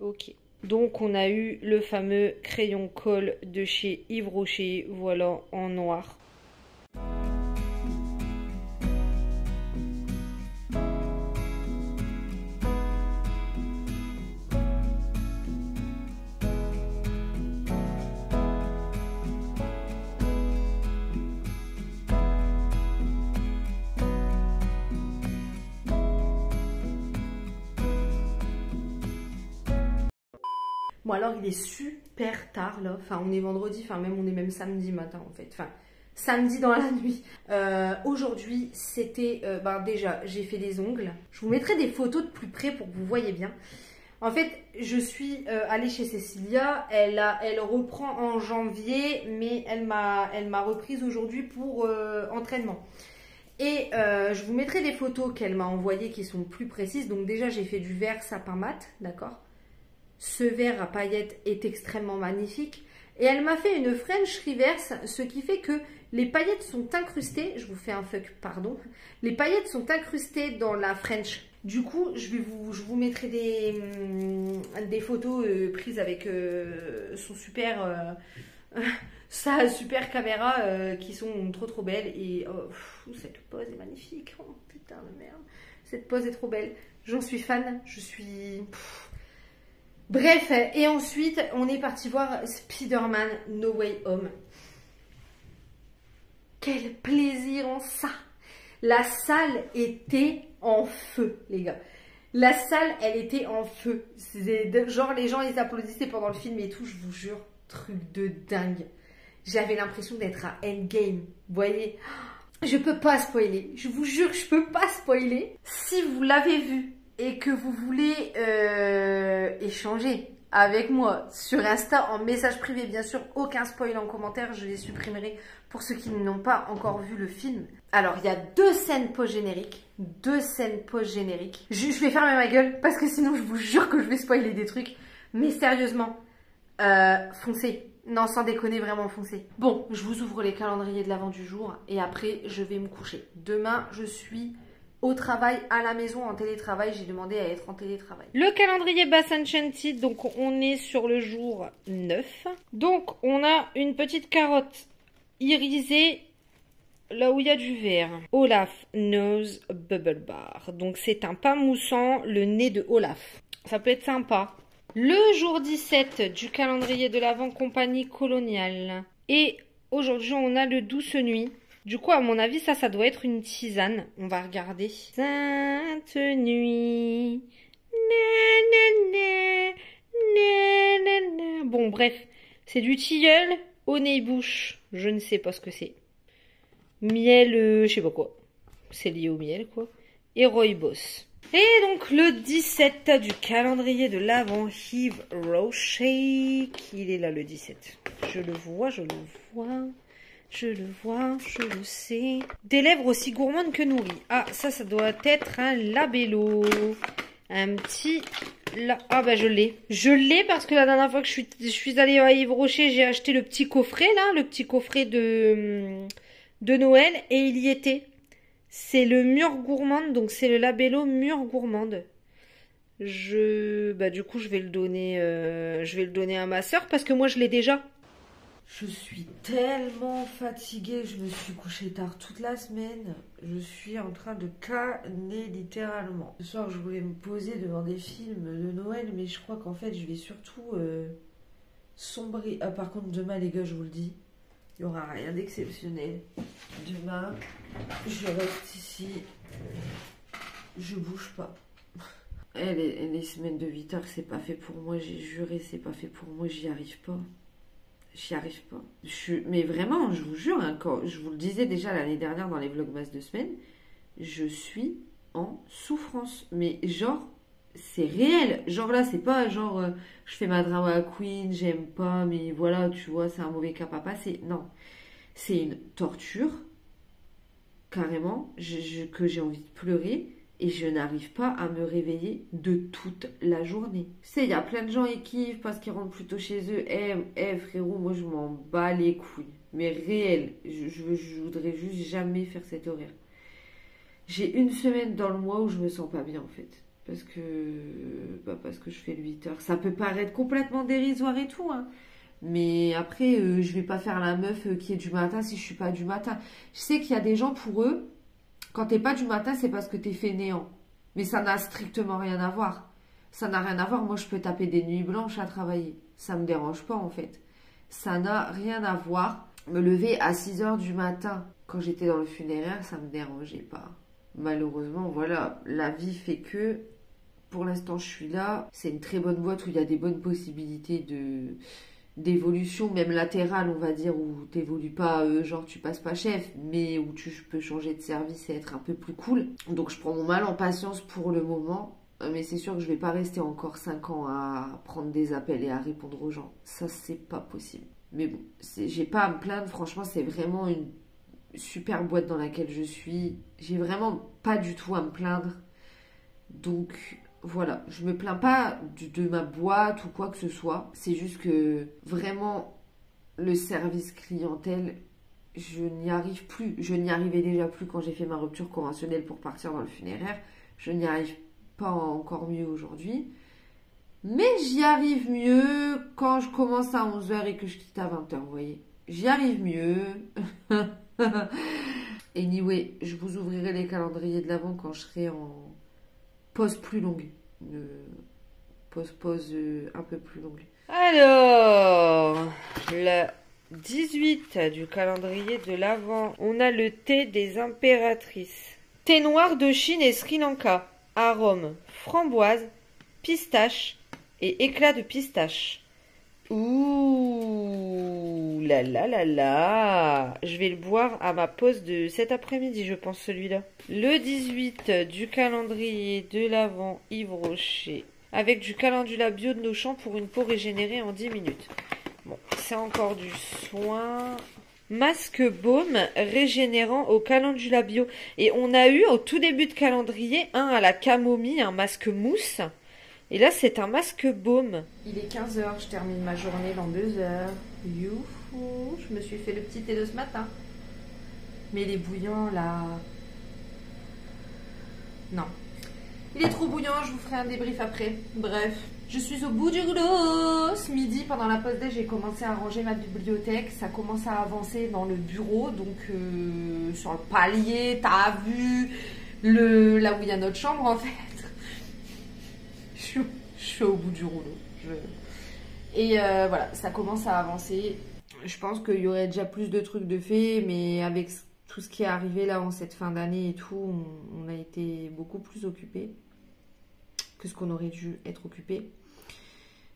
Speaker 1: Ok. Donc on a eu le fameux crayon colle de chez Yves Rocher. Voilà, en noir. Bon alors il est super tard là, enfin on est vendredi, enfin même on est même samedi matin en fait, enfin samedi dans la nuit. Aujourd'hui c'était, déjà j'ai fait des ongles, je vous mettrai des photos de plus près pour que vous voyez bien. En fait je suis allée chez Cécilia, elle reprend en janvier mais elle m'a reprise aujourd'hui pour entraînement. Et je vous mettrai des photos qu'elle m'a envoyées qui sont plus précises. Donc déjà j'ai fait du vert sapin mat, d'accord ? Ce vert à paillettes est extrêmement magnifique. Et elle m'a fait une French reverse, ce qui fait que les paillettes sont incrustées. Je vous fais un fuck, pardon. Les paillettes sont incrustées dans la French. Du coup, je vous mettrai des photos prises avec sa super caméra qui sont trop belles. Et cette pose est magnifique. Oh putain de merde. Cette pose est trop belle. J'en suis fan. Je suis... Bref, et ensuite, on est parti voir Spider-Man No Way Home. Quel plaisir en ça! La salle était en feu, les gars. La salle, elle était en feu. Genre, les gens, ils applaudissaient pendant le film et tout, je vous jure, truc de dingue. J'avais l'impression d'être à Endgame, vous voyez? Je peux pas spoiler, je vous jure que je peux pas spoiler. Si vous l'avez vu et que vous voulez échanger avec moi sur Insta en message privé, bien sûr, aucun spoil en commentaire, je les supprimerai pour ceux qui n'ont pas encore vu le film. Alors, il y a 2 scènes post-génériques, Je vais fermer ma gueule parce que sinon, je vous jure que je vais spoiler des trucs. Mais sérieusement, foncez. Non, sans déconner, vraiment foncez. Bon, je vous ouvre les calendriers de l'avant du jour et après, je vais me coucher. Demain, je suis... au travail, à la maison, en télétravail. J'ai demandé à être en télétravail. Le calendrier Bass Enchanted, donc on est sur le jour 9. Donc on a une petite carotte irisée là où il y a du vert. Olaf Nose Bubble Bar. Donc c'est un pain moussant, le nez de Olaf. Ça peut être sympa. Le jour 17 du calendrier de l'Avent compagnie coloniale. Et aujourd'hui on a le Douce Nuit. Du coup, à mon avis, ça doit être une tisane. On va regarder. Sainte nuit. Bon, bref. C'est du tilleul au nez bouche. Je ne sais pas ce que c'est. Miel, je sais pas quoi. C'est lié au miel, quoi. Et rooibos. Et donc, le 17 du calendrier de l'Avent, Yves Rocher. Il est là, le 17. Je le vois. Je le vois, je le sais. Des lèvres aussi gourmandes que nourries. Ah, ça doit être un labello. Un petit... Ah bah je l'ai. Je l'ai parce que la dernière fois que je suis allée à Yves Rocher, j'ai acheté le petit coffret, là. Le petit coffret de Noël. Et il y était. C'est le mûre gourmande, donc c'est le labello mûre gourmande. Du coup, je vais le donner à ma soeur parce que moi, je l'ai déjà. Je suis tellement fatiguée, je me suis couchée tard toute la semaine. Je suis en train de canner littéralement. Ce soir, je voulais me poser devant des films de Noël, mais je crois qu'en fait, je vais surtout sombrer. Ah, par contre, demain, les gars, je vous le dis, il n'y aura rien d'exceptionnel. Demain, je reste ici, je bouge pas. Les semaines de 8 heures, c'est pas fait pour moi, j'ai juré, c'est pas fait pour moi, j'y arrive pas. J'y arrive pas. Mais vraiment, je vous jure, hein, quand je vous le disais déjà l'année dernière dans les vlogmas de semaine, je suis en souffrance. Mais genre, c'est réel. Genre là, c'est pas genre, je fais ma drama queen, j'aime pas, mais voilà, tu vois, c'est un mauvais cap à passer. Non. C'est une torture, carrément, que j'ai envie de pleurer. Et je n'arrive pas à me réveiller de toute la journée. Tu sais, il y a plein de gens qui kiffent parce qu'ils rentrent plutôt chez eux. Frérot, moi je m'en bats les couilles. Mais réel, je voudrais juste jamais faire cet horaire. J'ai une semaine dans le mois où je me sens pas bien en fait. Parce que je fais le 8 heures. Ça peut paraître complètement dérisoire et tout, hein. Mais après, je vais pas faire la meuf qui est du matin si je suis pas du matin. Je sais qu'il y a des gens, pour eux, quand t'es pas du matin, c'est parce que t'es fainéant. Mais ça n'a strictement rien à voir. Ça n'a rien à voir. Moi, je peux taper des nuits blanches à travailler. Ça me dérange pas, en fait. Ça n'a rien à voir. Me lever à 6 heures du matin, quand j'étais dans le funéraire, ça me dérangeait pas. Malheureusement, voilà, la vie fait que, pour l'instant, je suis là. C'est une très bonne boîte où il y a des bonnes possibilités d'évolution, même latérale, on va dire, où t'évolues pas, genre tu passes pas chef, mais où tu peux changer de service et être un peu plus cool. Donc je prends mon mal en patience pour le moment, mais c'est sûr que je vais pas rester encore 5 ans à prendre des appels et à répondre aux gens. Ça, c'est pas possible. Mais bon, j'ai pas à me plaindre, franchement, c'est vraiment une super boîte dans laquelle je suis. J'ai vraiment pas du tout à me plaindre. Donc... voilà, je me plains pas de ma boîte ou quoi que ce soit. C'est juste que vraiment, le service clientèle, je n'y arrive plus. Je n'y arrivais déjà plus quand j'ai fait ma rupture conventionnelle pour partir dans le funéraire. Je n'y arrive pas encore mieux aujourd'hui. Mais j'y arrive mieux quand je commence à 11 h et que je quitte à 20 h, vous voyez. J'y arrive mieux. Anyway, je vous ouvrirai les calendriers de l'Avent quand je serai en... pause plus longue. Pause un peu plus longue. Alors, le 18 du calendrier de l'Avent, on a le thé des impératrices. Thé noir de Chine et Sri Lanka. Arôme framboise, pistache et éclat de pistache. Ouh là là là là. Je vais le boire à ma pause de cet après-midi, je pense, celui-là. Le 18 du calendrier de l'Avent Yves Rocher. Avec du calendula bio de Auchan pour une peau régénérée en 10 minutes. Bon, c'est encore du soin. Masque baume régénérant au calendula bio. Et on a eu au tout début de calendrier un à la camomille, un masque mousse. Et là, c'est un masque baume. Il est 15 h, je termine ma journée dans 2 heures. Youhou, je me suis fait le petit thé de ce matin. Mais il est bouillant, là. Non. Il est trop bouillant, je vous ferai un débrief après. Bref, je suis au bout du rouleau. Ce midi, pendant la pause déj, j'ai commencé à ranger ma bibliothèque. Ça commence à avancer dans le bureau. Donc, sur le palier, t'as vu là où il y a notre chambre, en fait. Je suis au bout du rouleau. Et voilà, ça commence à avancer. Je pense qu'il y aurait déjà plus de trucs de fait, mais avec tout ce qui est arrivé là en cette fin d'année et tout, on a été beaucoup plus occupés que ce qu'on aurait dû être occupés.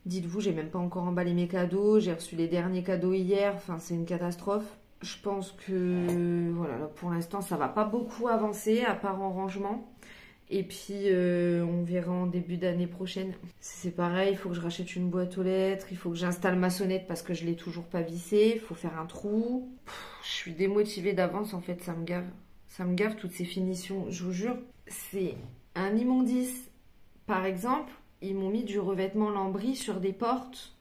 Speaker 1: Dites-vous, j'ai même pas encore emballé mes cadeaux. J'ai reçu les derniers cadeaux hier. Enfin, c'est une catastrophe. Je pense que voilà, pour l'instant, ça va pas beaucoup avancer, à part en rangement. Et puis on verra en début d'année prochaine. C'est pareil, il faut que je rachète une boîte aux lettres, il faut que j'installe ma sonnette parce que je l'ai toujours pas vissée, il faut faire un trou. Je suis démotivée d'avance en fait, ça me gave. Ça me gave toutes ces finitions, je vous jure. C'est un immondice. Par exemple, ils m'ont mis du revêtement lambris sur des portes.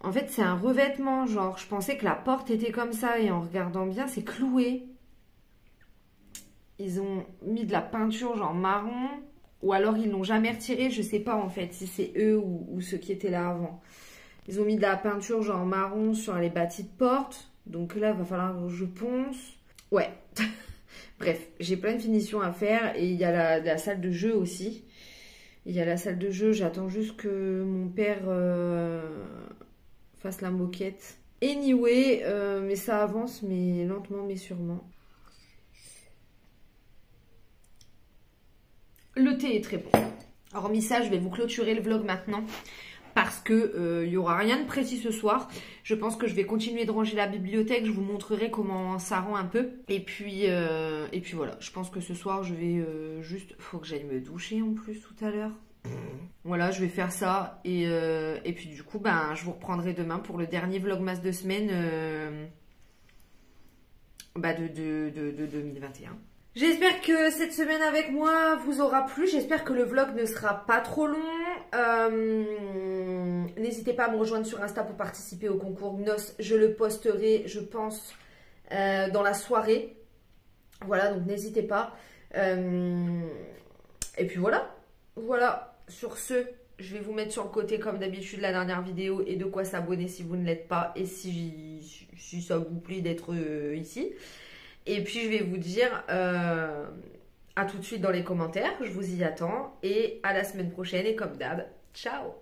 Speaker 1: En fait, c'est un revêtement, genre, je pensais que la porte était comme ça et en regardant bien, c'est cloué. Ils ont mis de la peinture genre marron ou alors ils l'ont jamais retiré, je sais pas en fait si c'est eux ou ceux qui étaient là avant. Ils ont mis de la peinture genre marron sur les bâtis de porte, donc là va falloir que je ponce. Ouais, bref, j'ai plein de finitions à faire et il y a la salle de jeu aussi. Il y a la salle de jeu, j'attends juste que mon père fasse la moquette. Anyway, mais ça avance, mais lentement mais sûrement. Le thé est très bon. Hormis ça, je vais vous clôturer le vlog maintenant parce que il y aura rien de précis ce soir. Je pense que je vais continuer de ranger la bibliothèque. Je vous montrerai comment ça rend un peu. Et puis voilà. Je pense que ce soir, je vais juste... Faut que j'aille me doucher en plus tout à l'heure. Voilà, je vais faire ça. Et puis du coup, ben, je vous reprendrai demain pour le dernier vlogmas de semaine de 2021. J'espère que cette semaine avec moi vous aura plu. J'espère que le vlog ne sera pas trop long. N'hésitez pas à me rejoindre sur Insta pour participer au concours Gnos. Je le posterai, je pense, dans la soirée. Voilà, donc n'hésitez pas. Et puis voilà. Voilà. Sur ce, je vais vous mettre sur le côté comme d'habitude la dernière vidéo et de quoi s'abonner si vous ne l'êtes pas et si ça vous plaît d'être ici. Et puis je vais vous dire à tout de suite dans les commentaires, je vous y attends et à la semaine prochaine et comme d'hab, ciao!